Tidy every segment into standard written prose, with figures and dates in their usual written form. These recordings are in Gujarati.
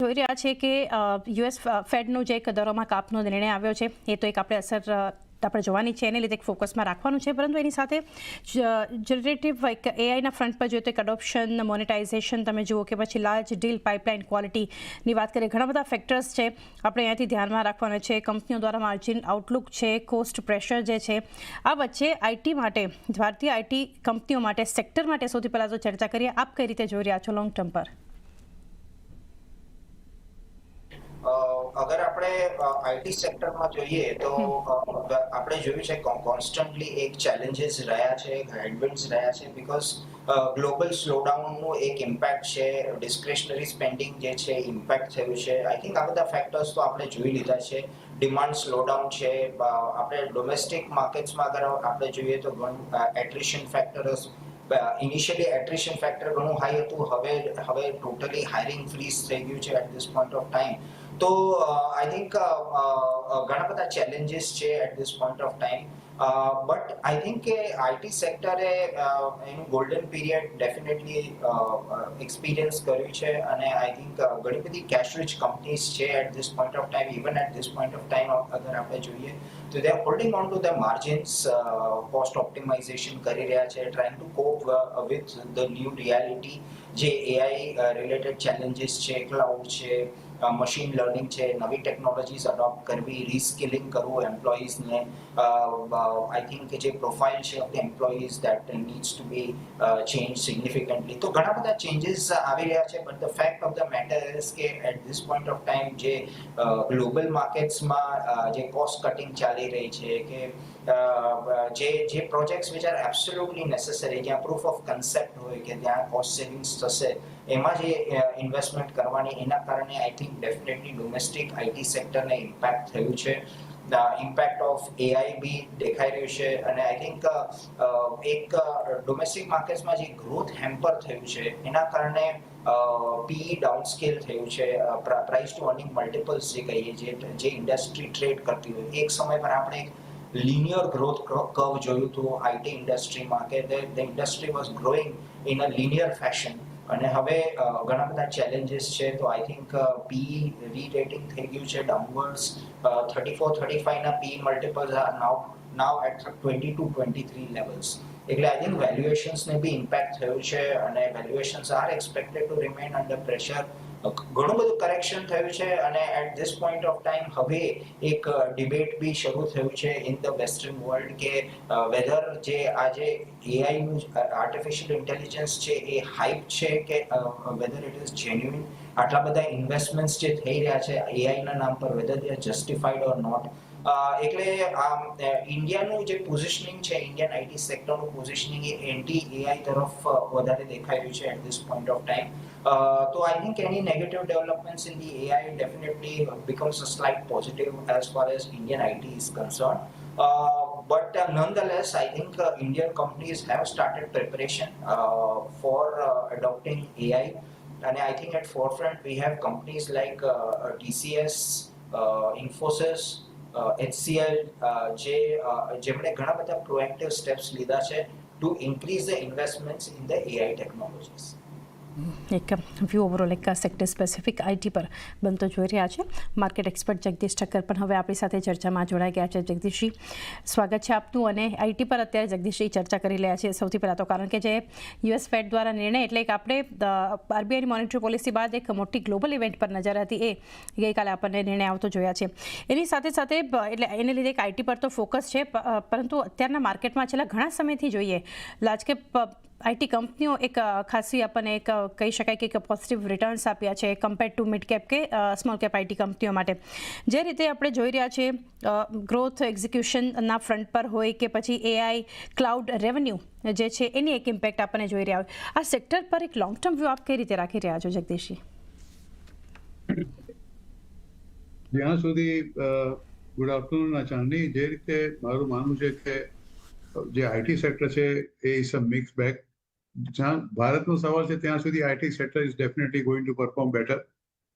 જોઈ રહ્યા છે કે યુએસ ફેડનો જે એક દરોમાં કાપનો નિર્ણય આવ્યો છે એ તો એક આપણે અસર આપણે જોવાની છે, એને લીધે એક ફોકસમાં રાખવાનું છે, પરંતુ એની સાથે જનરેટિવ એઆઈના ફ્રન્ટ પર જોઈએ તો એક અડોપ્શન, મોનેટાઇઝેશન તમે જુઓ કે પછી લાર્જ ડીલ પાઇપલાઇન ક્વોલિટીની વાત કરીએ, ઘણા બધા ફેક્ટર્સ છે આપણે અહીંયાથી ધ્યાનમાં રાખવાના છે. કંપનીઓ દ્વારા માર્જિન આઉટલુક છે, કોસ્ટ પ્રેશર જે છે, આ વચ્ચે આઈટી માટે, ભારતીય આઈટી કંપનીઓ માટે, સેક્ટર માટે સૌથી પહેલાં તો ચર્ચા કરીએ. આપ કઈ રીતે જોઈ રહ્યા છો લોંગ ટર્મ પર? અગર આપણે આઈટી સેક્ટરમાં જોઈએ તો આપણે જોયું છે કોન્સ્ટન્ટલી એક ચેલેન્જીસ રહ્યા છે, હેડવિન્ડ્સ રહ્યા છે, બીકોઝ ગ્લોબલ સ્લોડાઉનનું એક ઇમ્પેક્ટ છે, ડિસ્ક્રેશનરી સ્પેન્ડિંગ જે છે ઇમ્પેક્ટ થયું છે. આઈ થિંક આ બધા ફેક્ટર્સ તો આપણે જોઈ લીધા છે. ડિમાન્ડ સ્લોડાઉન છે, આપણે ડોમેસ્ટિક માર્કેટ્સમાં અગર આપણે જોઈએ તો attrition factors, initially attrition factor ઘણું હાઈ હતું, હવે ટોટલી હાયરિંગ ફ્રીઝ થઈ ગયું છે at this point of time. તો આઈ થિંક ઘણા બધા ચેલેન્જીસ છે at this point of time, but I think કે આઈટી સેક્ટરે એનું ગોલ્ડન પીરિયડ ડેફિનેટલી એક્સપિરિયન્સ કર્યું છે, અને આઈ થિંક ઘણી બધી કેશ રિચ કંપનીઝ છે at this point of time. Even at this point of time અગર આપણે જોઈએ તો they are holding on to the margins, cost optimization કરી રહ્યા છે, trying to cope with the new reality જે એઆઈ રિલેટેડ ચેલેન્જીસ છે, ક્લાઉડ છે, મશીન લર્નિંગ છે, નવી ટેકનોલોજીસ અડોપ્ટ કરવી, રીસ્કિલિંગ કરવું એમ્પ્લોઈઝને. આઈ થિંક જે પ્રોફાઇલ છે of the employees that needs two B change significantly. તો ઘણા બધા ચેન્જીસ આવી રહ્યા છે, but the fact of the matter is કે at this point of time જે ગ્લોબલ માર્કેટ્સમાં જે કોસ્ટ કટિંગ ચાલી રહી છે, કે જે projects which are absolutely necessary, જ્યાં પ્રૂફ ઓફ કન્સેપ્ટ હોય કે ત્યાં કોસ્ટ સેવિંગ્સ થશે, એમાં જે ઇન્વેસ્ટમેન્ટ કરવાની, એના કારણે I think definitely domestic IT સેક્ટરને ઇમ્પેક્ટ થયું છે. ઇમ્પેક્ટ ઓફ એઆઈ બી દેખાઈ રહ્યું છે, અને આઈ થિંક એક ડોમેસ્ટિક માર્કેટ્સમાં જે ગ્રોથ હેમ્પર થયું છે એના કારણે પીઈ ડાઉનસ્કેલ થયું છે. પ્રાઇસ ટુ અર્નિંગ મલ્ટિપલ્સ જે કહીએ, જે ઇન્ડસ્ટ્રી ટ્રેડ કરતી હોય, એક સમય પર આપણે linear growth curve જોયું હતું આઈટી ઇન્ડસ્ટ્રીમાં, કે the industry was growing in a linear fashion, અને હવે ઘણા બધા ચેલેન્જીસ છે. તો આઈ થિંક પીઈ રીરેટિંગ થઈ ગયું છે ડાઉનવર્ડ્સ. 34-35 ના PE multiples are now at 22-23 levels. એટલે આઈ થિંક વેલ્યુએશન્સને બી ઇમ્પેક્ટ થયું છે, અને valuations are expected to remain under pressure. ઘણું બધું કરેક્શન થયું છે, અને at this point of time હવે એક ડિબેટ બી શરૂ થયું છે ઇન ધ વેસ્ટર્ન વર્લ્ડ કે વેધર જે આજે એઆઈનું આર્ટિફિશિયલ ઇન્ટેલિજન્સ છે એ હાઇપ છે કે વેધર ઇટ ઇઝ જેન્યુઇન. આટલા બધા ઇન્વેસ્ટમેન્ટ્સ જે થઈ રહ્યા છે એઆઈના નામ પર, whether they are justified or not. એટલે ઇન્ડિયાનું જે પોઝિશનિંગ છે, ઇન્ડિયન આઈટી સેક્ટરનું પોઝિશનિંગ એ એન્ટી એઆઈ તરફ વધારે દેખાઈ રહ્યું છે at this point of time. So I think any negative developments in the AI definitely becomes a slight positive as far as Indian IT is concerned. But nonetheless, I think Indian companies have started preparation for adopting AI. And I think at forefront we have companies like TCS, Infosys, HCL, જેમણે ઘણા બધા proactive steps લીધા છે to increase the investments in the AI technologies. એક વ્યૂ ઓવરઓલ એક સેક્ટર સ્પેસિફિક આઈટી પર બનતો જોઈ રહ્યા છે. માર્કેટ એક્સપર્ટ જગદીશ ઠક્કર પણ હવે આપણી સાથે ચર્ચામાં જોડાઈ ગયા છે. જગદીશજી, સ્વાગત છે આપનું. અને આઈટી પર અત્યારે જગદીશજી ચર્ચા કરી રહ્યા છે સૌથી પહેલાં તો, કારણ કે જે યુએસ ફેડ દ્વારા નિર્ણય, એટલે કે આપણે આરબીઆઈની મોનેટરી પોલિસી બાદ એક મોટી ગ્લોબલ ઇવેન્ટ પર નજર હતી, એ ગઈકાલે આપણને નિર્ણય આવતો જોયા છે. એની સાથે સાથે એટલે એને લીધે એક આઈટી પર તો ફોકસ છે, પરંતુ અત્યારના માર્કેટમાં છેલ્લા ઘણા સમયથી જોઈએ લાર્જ કેપ આઈટી કંપનીઓ એક ખાસી આપણને એક કહી શકાય કે પોઝિટિવ રિટર્ન્સ આપ્યા છે કમ્પેર્ડ ટુ મિડ કેપ કે સ્મોલ કેપ આઈટી કંપનીઓ માટે. જે રીતે આપણે જોઈ રહ્યા છીએ ગ્રોથ એક્ઝિક્યુશનના ફ્રન્ટ પર હોય કે પછી એઆઈ ક્લાઉડ રેવન્યુ જે છે એની એક ઇમ્પેક્ટ આપણને જોઈ રહ્યા હોય, આ સેક્ટર પર એક લોંગ ટર્મ વ્યૂ આપ કઈ રીતે રાખી રહ્યા છો જગદીશજી? જ્યાં સુધી ગુડ આફ્ટરનૂન ચાંદની, જે રીતે મારું માનવું છે કે જે આઈટી સેક્ટર છે એ ઇઝ અ મિક્સ બેગ. જ્યાં ભારતનો સવાલ છે ત્યાં સુધી IT sector is definitely going to perform better.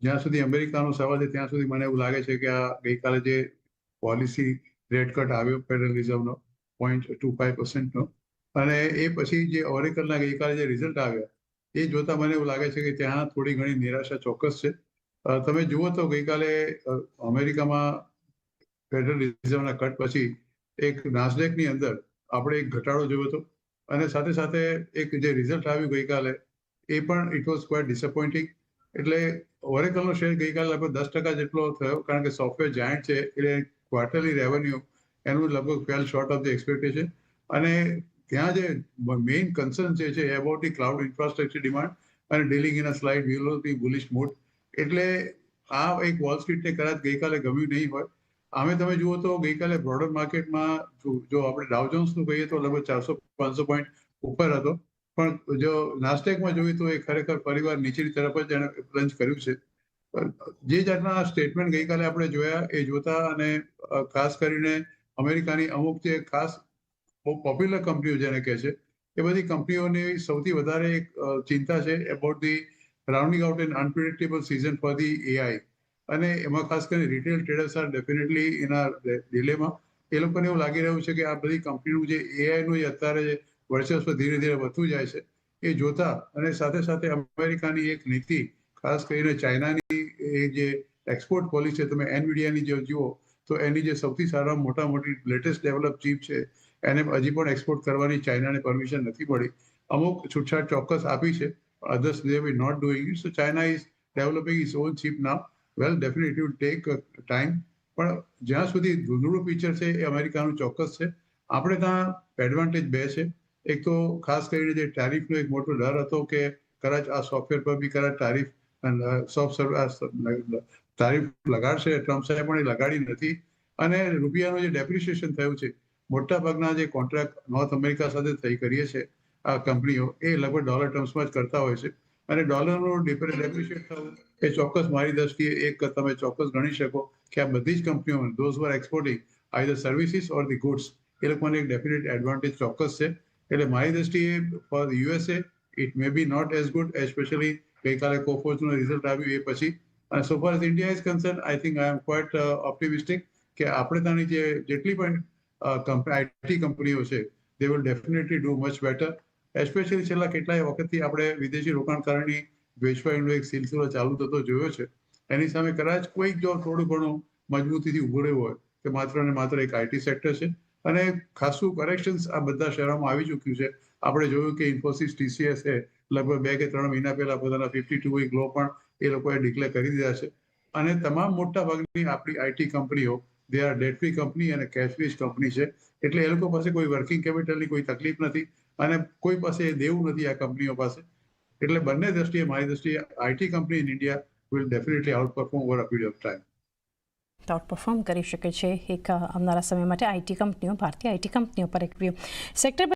જ્યાં સુધી અમેરિકાનો સવાલ છે ત્યાં સુધી મને એવું લાગે છે કે આ ગઈકાલે જે પોલિસી રેટ કટ આવ્યો ફેડરલ રિઝર્વનો 0.25%નો, અને એ પછી જે ઓરેકલના ગઈકાલે જે રિઝલ્ટ આવ્યા એ જોતા મને એવું લાગે છે કે ત્યાં થોડી ઘણી નિરાશા ચોક્કસ છે. તમે જુઓ તો ગઈકાલે અમેરિકામાં ફેડરલ રિઝર્વના કટ પછી એક નાસ્ડેકની અંદર આપણે એક ઘટાડો જોયો હતો અને સાથે સાથે એક જે રિઝલ્ટ આવ્યું ગઈકાલે એ પણ ઇટ વોઝ ક્વાઇટ ડિસઅપોઇન્ટિંગ. એટલે ઓરેકલનો શેર ગઈકાલે લગભગ 10% જેટલો થયો, કારણ કે સોફ્ટવેર જાયન્ટ છે એટલે ક્વાર્ટરલી રેવન્યુ એનું લગભગ fell short of the expectation. અને ત્યાં જે મેઇન કન્સર્ન છે about the cloud infrastructure demand અને dealing in a slide will be bullish mood. એટલે આ એક વોલ સ્ટ્રીટને કદાચ ગઈકાલે ગમ્યું નહીં હોય. આમે તમે જુઓ તો ગઈકાલે બ્રોડર માર્કેટમાં જો આપણે ડાઉ જોન્સનું કહીએ તો લગભગ 400-500 પોઈન્ટ ઉપર હતો, પણ જો નાસ્ડેકમાં જોઈએ તો એ ખરેખર પરિવાર નીચેની તરફ જ એને પ્લંજ કર્યું છે. જે જાતના સ્ટેટમેન્ટ ગઈકાલે આપણે જોયા એ જોતા અને ખાસ કરીને અમેરિકાની અમુક જે ખાસ બહુ પોપ્યુલર કંપનીઓ જેને કહે છે એ બધી કંપનીઓની સૌથી વધારે એક ચિંતા છે about the rounding out an unpredictable season for the AI. અને એમાં ખાસ કરીને રિટેલ ટ્રેડર્સ આર ડેફિનેટલી એના ડિલેમાં. એ લોકોને એવું લાગી રહ્યું છે કે આ બધી કંપનીનું જે એઆઈનું જે અત્યારે વર્ચસ્વ ધીરે ધીરે વધતું જાય છે એ જોતા અને સાથે સાથે અમેરિકાની એક નીતિ ખાસ કરીને ચાઇનાની એ જે એક્સપોર્ટ પોલિસી તમે એનવીડિયાની જે જુઓ તો એની જે સૌથી સારા મોટી લેટેસ્ટ ડેવલપ ચીપ છે એને હજી પણ એક્સપોર્ટ કરવાની ચાઇનાને પરમિશન નથી મળી. અમુક છૂટછાટ ચોક્કસ આપી છે, others they will not doing it. So China is developing its own chip now. Well definitely it will take time, પણ જ્યાં સુધી ધૂંધળું પિક્ચર છે એ અમેરિકાનું ચોક્કસ છે. આપણે ત્યાં એડવાન્ટેજ બે છે. એક તો ખાસ કરીને જે ટેરિફનો એક મોટો ડર હતો કે કદાચ આ સોફ્ટવેર પર બી કદાચ ટારિફ લગાડશે, ટ્રમ્પ સાહેબ પણ એ લગાડી નથી. અને રૂપિયાનું જે ડેપ્રિસિએશન થયું છે, મોટાભાગના જે કોન્ટ્રાક્ટ નોર્થ અમેરિકા સાથે થઈ કરીએ છે આ કંપનીઓ એ લગભગ ડોલર ટર્મ્સમાં જ કરતા હોય છે. અને ડોલરનું ડેપ્રિશિએટ થવું એ ચોક્કસ મારી દ્રષ્ટિએ એક તમે ચોક્કસ ગણી શકો કે આ બધી જ કંપનીઓ those were exporting either services or the goods એ લોકોને એક ડેફિનેટ એડવાન્ટેજ ચોક્કસ છે. એટલે મારી દ્રષ્ટિએ for USA it may be not as good, especially ગઈકાલે કોફોર્સનું રિઝલ્ટ આવ્યું એ પછી. અને so far as India is concern I think I am quite optimistic કે આપણે ત્યાંની જેટલી પણ આઈટી કંપનીઓ છે they will definitely do much better. Especially છેલ્લા કેટલાય વખતથી આપણે વિદેશી રોકાણકારોની વેચવાઈનો એક સિલસિલો ચાલુ થતો જોયો છે. એની સામે કદાચ કોઈક જો થોડું ઘણું મજબૂતીથી ઉભો રહ્યું હોય કે માત્ર ને માત્ર એક આઈટી સેક્ટર છે. અને ખાસું કરેક્શન્સ આ બધા શહેરોમાં આવી ચૂક્યું છે. આપણે જોયું કે ઇન્ફોસિસ TCS લગભગ 2 કે 3 મહિના પહેલા પોતાના 52 વીક લો પણ એ લોકોએ ડિક્લેર કરી દીધા છે. અને તમામ મોટા ભાગની આપણી આઈટી કંપનીઓ they are date free company અને કેશ બેઝ કંપની છે. એટલે એ લોકો પાસે કોઈ વર્કિંગ કેપિટલની કોઈ તકલીફ નથી અને કોઈ પાસે દેવું નથી આ કંપનીઓ પાસે. એટલે બંને દ્રષ્ટિએ મારી દ્રષ્ટિએ IT company in India will definitely out perform over a period of time. Out perform કરી શકે છે એક આવનારા સમય માટે આઈટી કંપનીઓ, ભારતીય આઈટી કંપનીઓ પર એક વ્યૂ સેક્ટર